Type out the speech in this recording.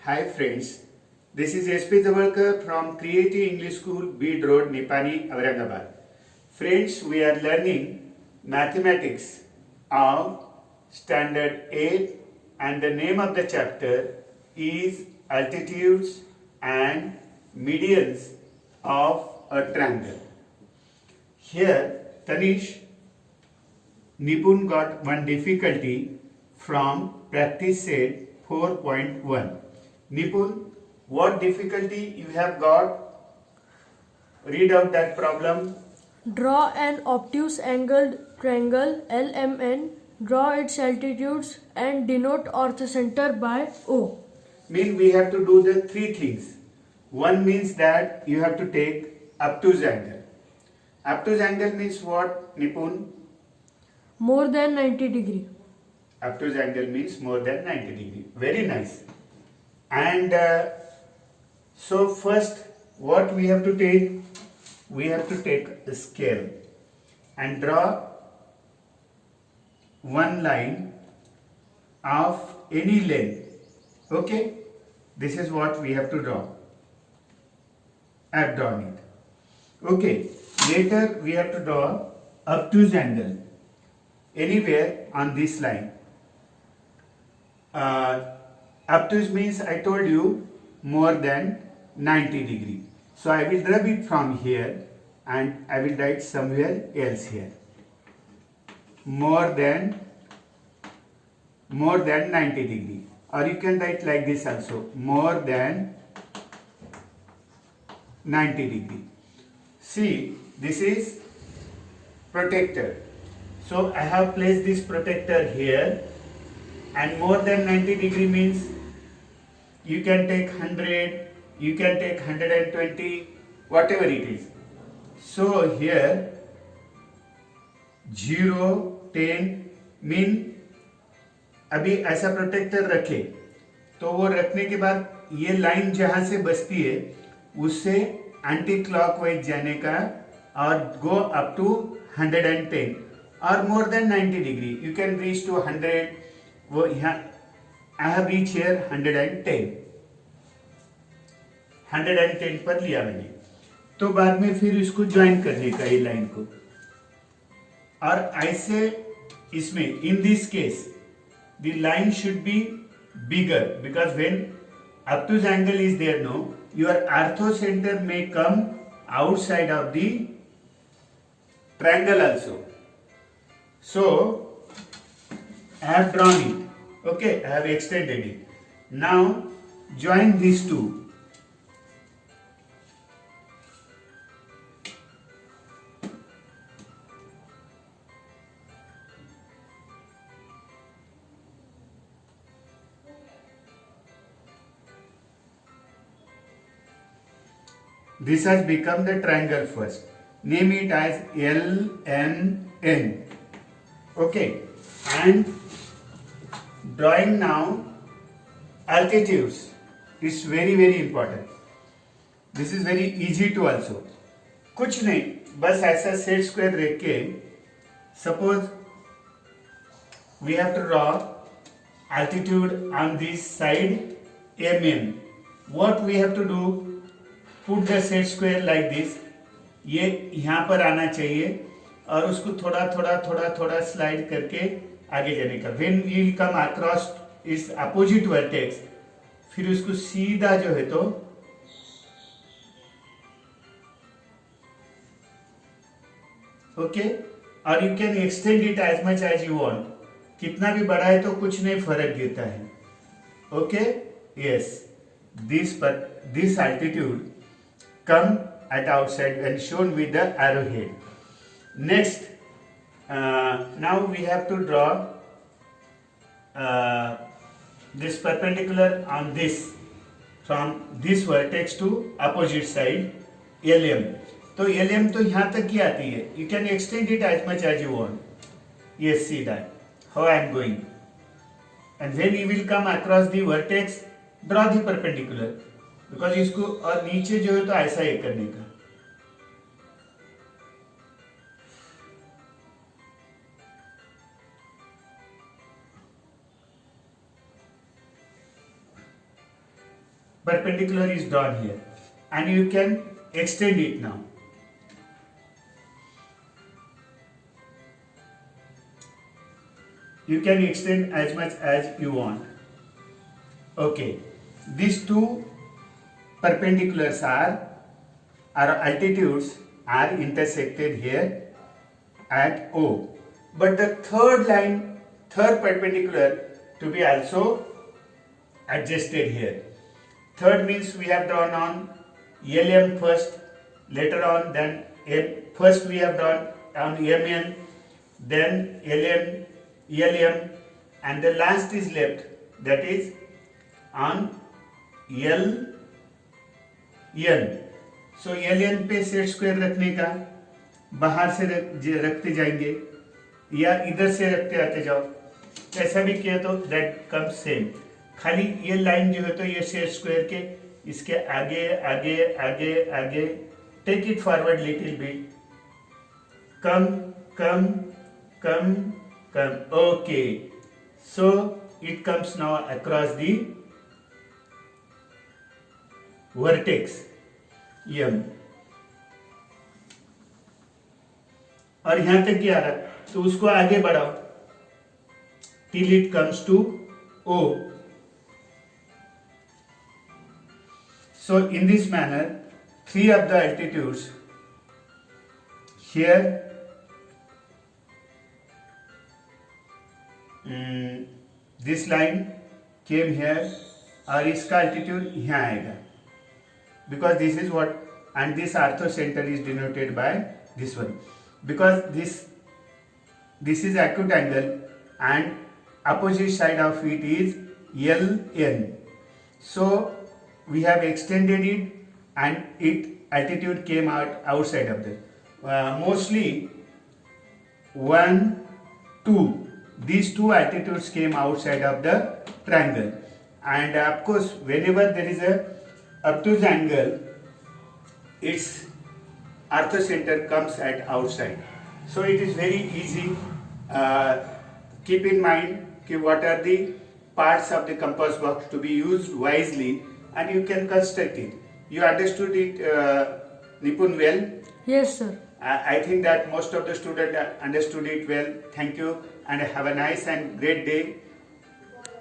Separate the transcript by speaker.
Speaker 1: Hi friends, this is SP Davalkar from Creative English School, Bead Road, Nipani, Aurangabad. Friends, we are learning mathematics of standard 8 and the name of the chapter is altitudes and medians of a triangle. Here Tanish Nipun got one difficulty from practice set 4.1. Nipun, what difficulty you have got? Read out that problem.
Speaker 2: Draw an obtuse angled triangle LMN. Draw its altitudes and denote orthocenter by O.
Speaker 1: Mean we have to do the three things. One means that you have to take obtuse angle. Obtuse angle means what, Nipun?
Speaker 2: More than 90 degree.
Speaker 1: Obtuse angle means more than 90 degree. Very nice. And so first what we have to take? We have to take a scale and draw one line of any length. Okay, this is what we have to draw. I have drawn it. Okay, later we have to draw obtuse angle anywhere on this line. Obtuse means I told you more than 90 degree. So I will rub it from here and I will write somewhere else here. More than 90 degree, or you can write like this also, more than 90 degree. See, this is protector. So I have placed this protector here, and more than 90 degree means you can take 100, you can take 120, whatever it is. So here 0, 10 mean अभी ऐसा protector रखे तो वो रखने के बाद ये line जहां से बसती है उससे एंटी क्लॉकवाइज जाने का और गो अप टू 110 और more than 90 degree you can reach to 100 वो यहाँ आई हैव रीच हियर 110 पर लिया मैंने तो बाद में फिर इसको ज्वाइन करने का ये लाइन को और ऐसे इसमें in this case the line should be bigger because when obtuse angle is there, no, your orthocenter may come outside of the triangle also. So I have drawn it. Okay, I have extended it. Now join these two. This has become the triangle first. Name it as LMN. Okay. And drawing now altitudes is very important. This is very easy to also. कुछ नहीं बस ऐसा set square रख के suppose we have to draw altitude on this side mm. What we have to do? Put the set square like this. ये यहाँ पर आना चाहिए और उसको थोड़ा स्लाइड करके आगे जाने का. When we will come across its opposite vertex, फिर उसको सीधा जो है तो ओके और you can extend it as much as you want. कितना भी बड़ा है तो कुछ नहीं फर्क गिरता है. Okay yes this altitude come at outside and shown with the arrowhead. Next, now we have to draw this perpendicular on this from this vertex to opposite side LM. तो LM तो यहाँ तक की आती है. You can extend it as much as you want. Yes, see that how I am going. And when you will come across the vertex, draw the perpendicular. Because इसको और नीचे जो है तो ऐसा ही करने का. perpendicular is drawn here, and you can extend it now. You can extend as much as you want. Okay, these two perpendiculars are altitudes are intersected here at O. But the third line, third perpendicular to be also adjusted here. Third means we have drawn on LM first, later on then first we have drawn on MN, then LM, LM, and the last is left, that is on LN. So LN पे set square रखने का, बाहर से रखते जाएंगे या इधर से रखते आते जाओ, ऐसा भी किया तो दैट कम सेम. खाली ये लाइन जो है तो ये सेट स्क्वायर के इसके आगे आगे आगे आगे take it forward little bit, कम कम कम कम. Okay, so it comes now across the vertex M. और यहां तक क्या आ रहा, तो उसको आगे बढ़ाओ till it comes to O. So in this manner, three of the altitudes here, this line came here और इसका altitude यहाँ आएगा, because this is what, and this orthocenter is denoted by this one, because this is acute angle and opposite side of it is LN. So we have extended it and its altitude came out outside of the mostly 1, 2, these two altitudes came outside of the triangle, and of course whenever there is a obtuse angle, its orthocenter comes at outside. So it is very easy. Keep in mind what are the parts of the compass box to be used wisely, and you can construct it. You understood it, Nipun, well?
Speaker 2: Yes, sir.
Speaker 1: I think that most of the students understood it well. Thank you, and have a nice and great day.